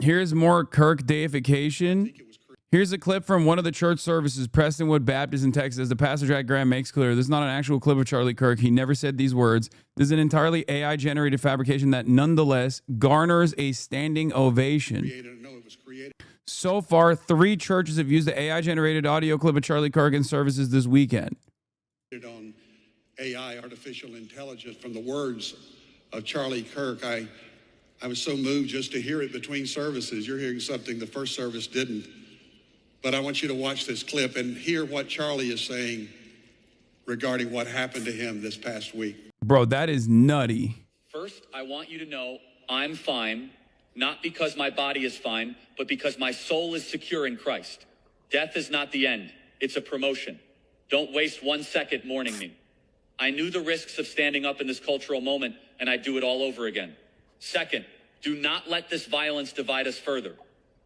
Here's more Kirk deification. Here's a clip from one of the church services, Prestonwood Baptist in Texas. The pastor Jack Graham makes clear this is not an actual clip of Charlie Kirk. He never said these words. This is an entirely AI-generated fabrication that nonetheless garners a standing ovation. So far, 3 churches have used the AI-generated audio clip of Charlie Kirk in services this weekend. On AI, artificial intelligence, from the words of Charlie Kirk, I was so moved just to hear it between services. You're hearing something the first service didn't. But I want you to watch this clip and hear what Charlie is saying regarding what happened to him this past week. Bro, that is nutty. First, I want you to know I'm fine, not because my body is fine, but because my soul is secure in Christ. Death is not the end. It's a promotion. Don't waste 1 second mourning me. I knew the risks of standing up in this cultural moment, and I'd do it all over again. Second, do not let this violence divide us further.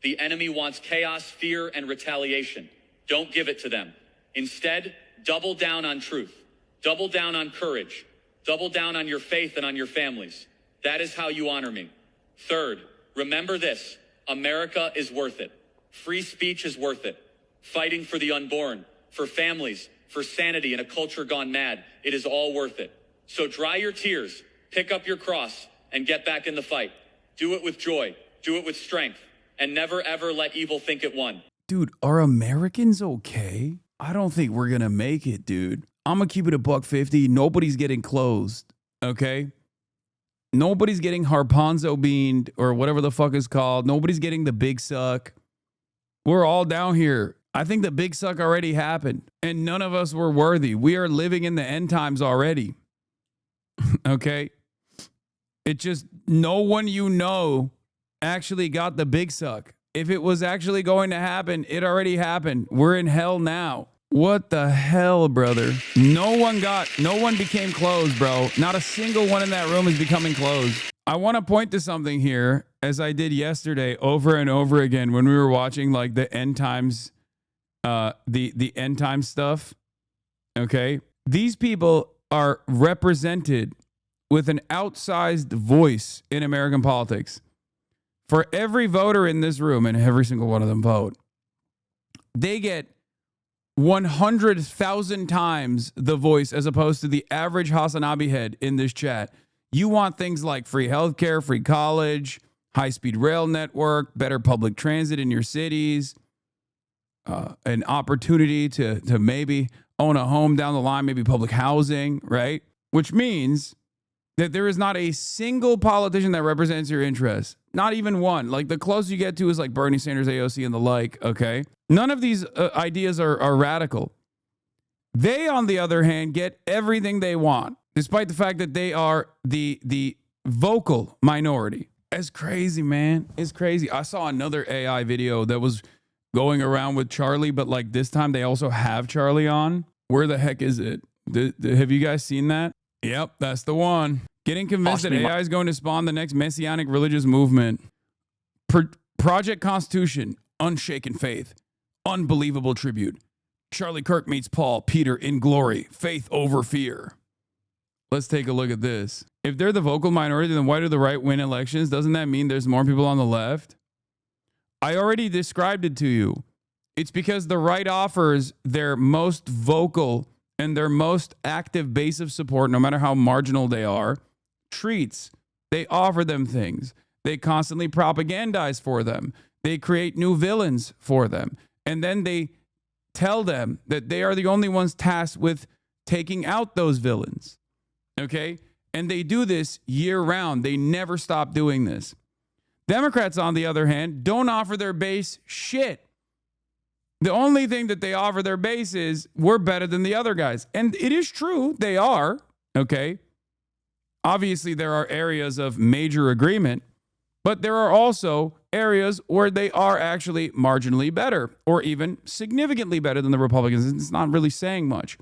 The enemy wants chaos, fear, and retaliation. Don't give it to them. Instead, double down on truth. Double down on courage. Double down on your faith and on your families. That is how you honor me. Third, remember this. America is worth it. Free speech is worth it. Fighting for the unborn, for families, for sanity in a culture gone mad. It is all worth it. So dry your tears, pick up your cross, and get back in the fight. Do it with joy. Do it with strength. And never, ever let evil think it won. Dude, are Americans okay? I don't think we're going to make it, dude. I'm going to keep it $1.50. Nobody's getting closed, okay? Nobody's getting harponzo beaned or whatever the fuck is called. Nobody's getting the big suck. We're all down here. I think the big suck already happened, and none of us were worthy. We are living in the end times already, okay? It just, no one you know actually got the big suck. If it was actually going to happen, it already happened. We're in hell now. What the hell, brother? No one became closed, bro. Not a single one in that room is becoming closed. I want to point to something here, as I did yesterday over and over again when we were watching like the end times, the end time stuff. Okay. These people are represented with an outsized voice in American politics. For every voter in this room, and every single one of them vote, they get 100,000 times the voice as opposed to the average Hasanabi head in this chat. You want things like free healthcare, free college, high-speed rail network, better public transit in your cities, an opportunity to maybe own a home down the line, maybe public housing, right? Which means that there is not a single politician that represents your interests. Not even one. Like the closest you get to is like Bernie Sanders, AOC, and the like, okay? None of these ideas are radical. They, on the other hand, get everything they want, despite the fact that they are the vocal minority. It's crazy, man. It's crazy. I saw another AI video that was going around with Charlie, but like this time they also have Charlie on. Where the heck is it? Have you guys seen that? Yep, that's the one. Getting convinced that AI is going to spawn the next messianic religious movement. Project Constitution, unshaken faith, unbelievable tribute. Charlie Kirk meets Paul, Peter in glory, faith over fear. Let's take a look at this. If they're the vocal minority, then why do the right win elections? Doesn't that mean there's more people on the left? I already described it to you. It's because the right offers their most vocal and their most active base of support, no matter how marginal they are, treats. They offer them things. They constantly propagandize for them. They create new villains for them. And then they tell them that they are the only ones tasked with taking out those villains. Okay? And they do this year round. They never stop doing this. Democrats, on the other hand, don't offer their base shit. The only thing that they offer their base is we're better than the other guys. And it is true, they are, okay? Obviously, there are areas of major agreement, but there are also areas where they are actually marginally better or even significantly better than the Republicans. It's not really saying much.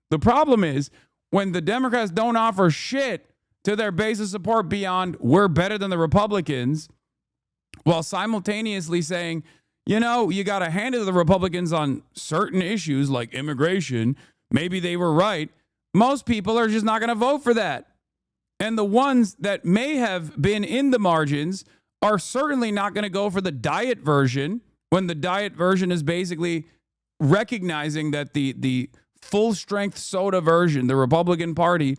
The problem is when the Democrats don't offer shit to their base of support beyond we're better than the Republicans, while simultaneously saying, you know, you got to hand it to the Republicans on certain issues like immigration. Maybe they were right. Most people are just not going to vote for that. And the ones that may have been in the margins are certainly not going to go for the diet version, when the diet version is basically recognizing that the full strength soda version, the Republican Party,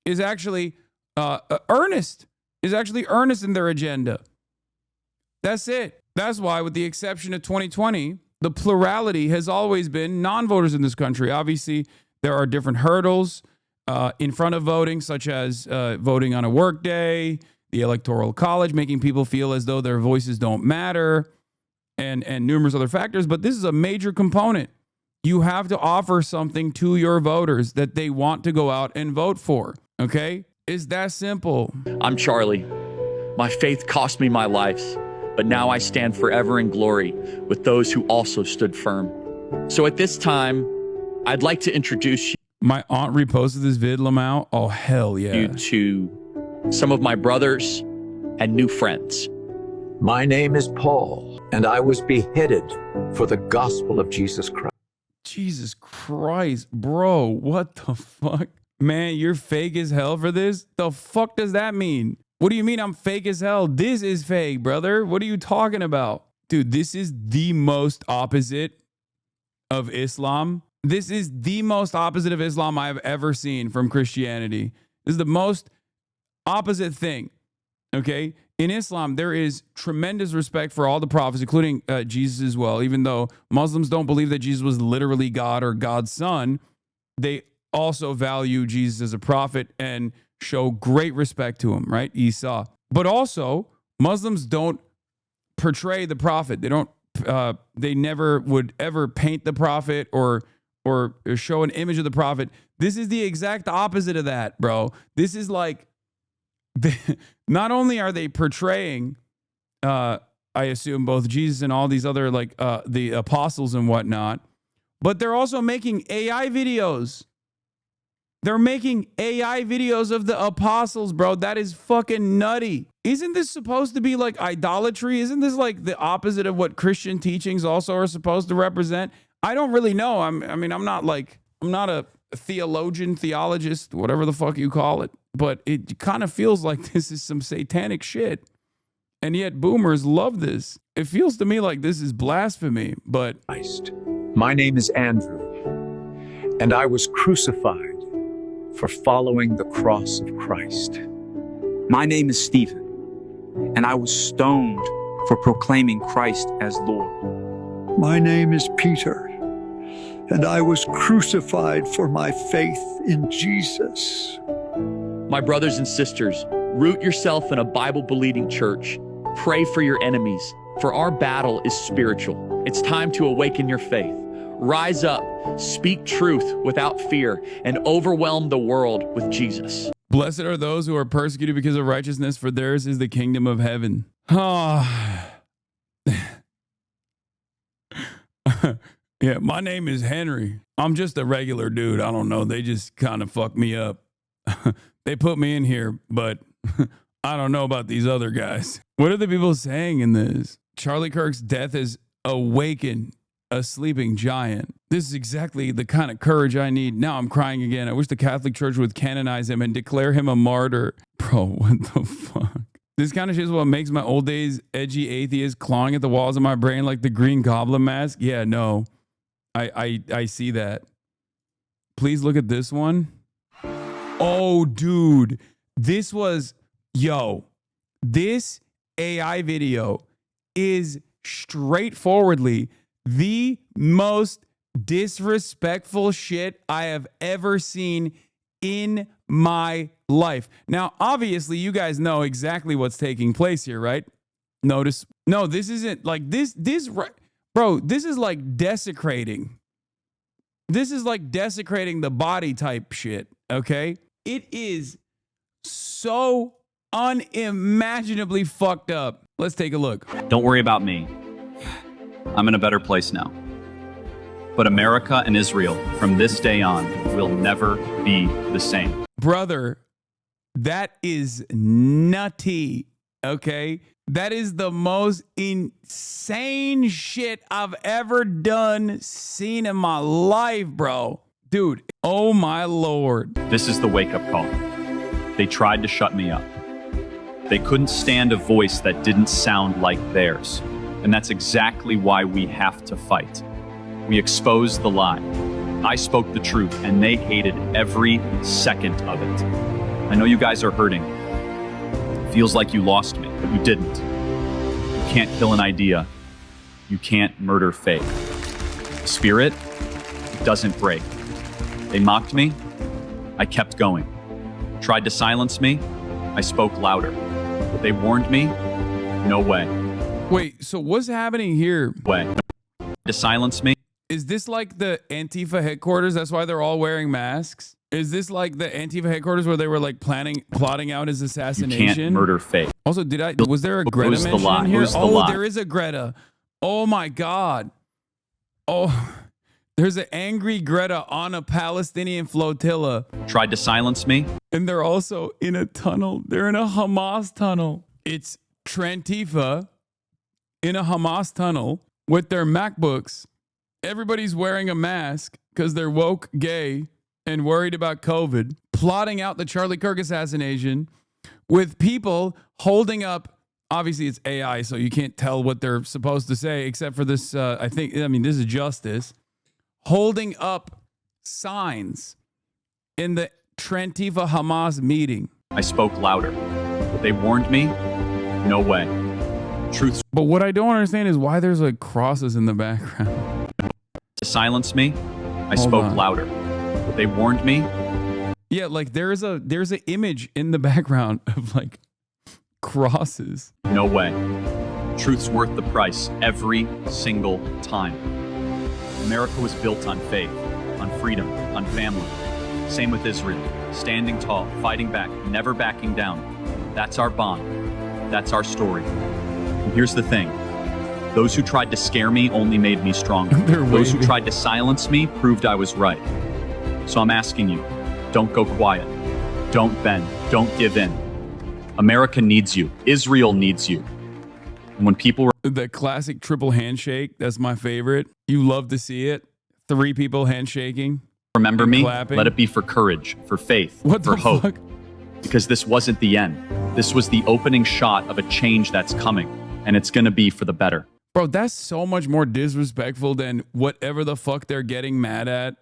is actually earnest in their agenda. That's it. That's why, with the exception of 2020, the plurality has always been non-voters in this country. Obviously, there are different hurdles in front of voting, such as voting on a work day, the Electoral College, making people feel as though their voices don't matter, and numerous other factors. But this is a major component. You have to offer something to your voters that they want to go out and vote for. Okay? It's that simple. I'm Charlie. My faith cost me my life, but now I stand forever in glory with those who also stood firm. So at this time, I'd like to introduce My aunt reposted this vid, Lamau. Oh, hell yeah. you to some of my brothers and new friends. My name is Paul, and I was beheaded for the gospel of Jesus Christ. Jesus Christ, bro. What the fuck? Man, you're fake as hell for this? The fuck does that mean? What do you mean I'm fake as hell? This is fake, brother. What are you talking about? Dude, this is the most opposite of Islam. This is the most opposite of Islam I have ever seen from Christianity. This is the most opposite thing. Okay? In Islam, there is tremendous respect for all the prophets, including Jesus as well. Even though Muslims don't believe that Jesus was literally God or God's son, they also value Jesus as a prophet and show great respect to him, right? Isa. But also, Muslims don't portray the prophet. They don't. They never would ever paint the prophet or show an image of the prophet. This is the exact opposite of that, bro. This is like, not only are they portraying, I assume, both Jesus and all these other, like, the apostles and whatnot, but they're also making AI videos. They're making AI videos of the apostles, bro. That is fucking nutty. Isn't this supposed to be like idolatry? Isn't this like the opposite of what Christian teachings also are supposed to represent? I don't really know. I'm not a theologian, theologist, whatever the fuck you call it, but it kind of feels like this is some satanic shit. And yet boomers love this. It feels to me like this is blasphemy, but My name is Andrew, and I was crucified for following the cross of Christ. My name is Stephen, and I was stoned for proclaiming Christ as Lord. My name is Peter, and I was crucified for my faith in Jesus. My brothers and sisters, root yourself in a Bible-believing church. Pray for your enemies, for our battle is spiritual. It's time to awaken your faith. Rise up, speak truth without fear, and overwhelm the world with Jesus. blessed are those who are persecuted because of righteousness, for theirs is the kingdom of heaven. Yeah, my name is Henry. I'm just a regular dude. I don't know. They just kind of fucked me up. They put me in here, but I don't know about these other guys. What are the people saying in this? Charlie Kirk's death has awakened a sleeping giant. This is exactly the kind of courage I need. Now I'm crying again. I wish the Catholic Church would canonize him and declare him a martyr. Bro, what the fuck? This kind of shit is what makes my old days edgy atheist clawing at the walls of my brain like the Green Goblin mask. Yeah, no. I see that. Please look at this one. Oh, dude. This AI video is straightforwardly the most disrespectful shit I have ever seen in my life. Now, obviously, you guys know exactly what's taking place here, right? Notice, no, this isn't like this, bro, this is like desecrating. This is like desecrating the body type shit, okay? It is so unimaginably fucked up. Let's take a look. Don't worry about me. I'm in a better place now. But America and Israel, from this day on, will never be the same. Brother, that is nutty, okay? That is the most insane shit I've ever seen in my life, bro. Dude, oh my Lord. This is the wake-up call. They tried to shut me up. They couldn't stand a voice that didn't sound like theirs. And that's exactly why we have to fight. We exposed the lie. I spoke the truth, and they hated every second of it. I know you guys are hurting. It feels like you lost me, but you didn't. You can't kill an idea. You can't murder faith. Spirit, it doesn't break. They mocked me. I kept going. Tried to silence me. I spoke louder. They warned me. No way. Wait, so what's happening here? Way. To silence me. Is this like the Antifa headquarters? That's why they're all wearing masks? Is this like the Antifa headquarters where they were like plotting out his You assassination? can't murder faith. Also, was there a Greta Who's the mention lie? in here? Who's the Oh, lie? there is a Greta. Oh my God. Oh, there's an angry Greta on a Palestinian flotilla. Tried to silence me. And they're also in a tunnel. They're in a Hamas tunnel. It's Trantifa in a Hamas tunnel with their MacBooks. Everybody's wearing a mask because they're woke, gay, and worried about COVID, plotting out the Charlie Kirk assassination with people holding up. Obviously, it's AI, so you can't tell what they're supposed to say, except for this. I mean, this is Justice holding up signs in the Trantifa Hamas meeting. I spoke louder. They warned me. No way. Truth. But what I don't understand is why there's like crosses in the background. To silence me. I Hold spoke on. louder. They warned me. Yeah, like there's an image in the background of like crosses. No way. Truth's worth the price every single time. America was built on faith, on freedom, on family. Same with Israel. Standing tall, fighting back, never backing down. That's our bond. That's our story. And here's the thing. Those who tried to scare me only made me stronger. They're Those who waving. tried to silence me proved I was right. So I'm asking you, don't go quiet. Don't bend. Don't give in. America needs you. Israel needs you. And when people The classic triple handshake, that's my favorite. You love to see it. 3 people handshaking. remember And me, clapping. let it be for courage, for faith, What for the hope. fuck? Because this wasn't the end. This was the opening shot of a change that's coming, and it's going to be for the better. Bro, that's so much more disrespectful than whatever the fuck they're getting mad at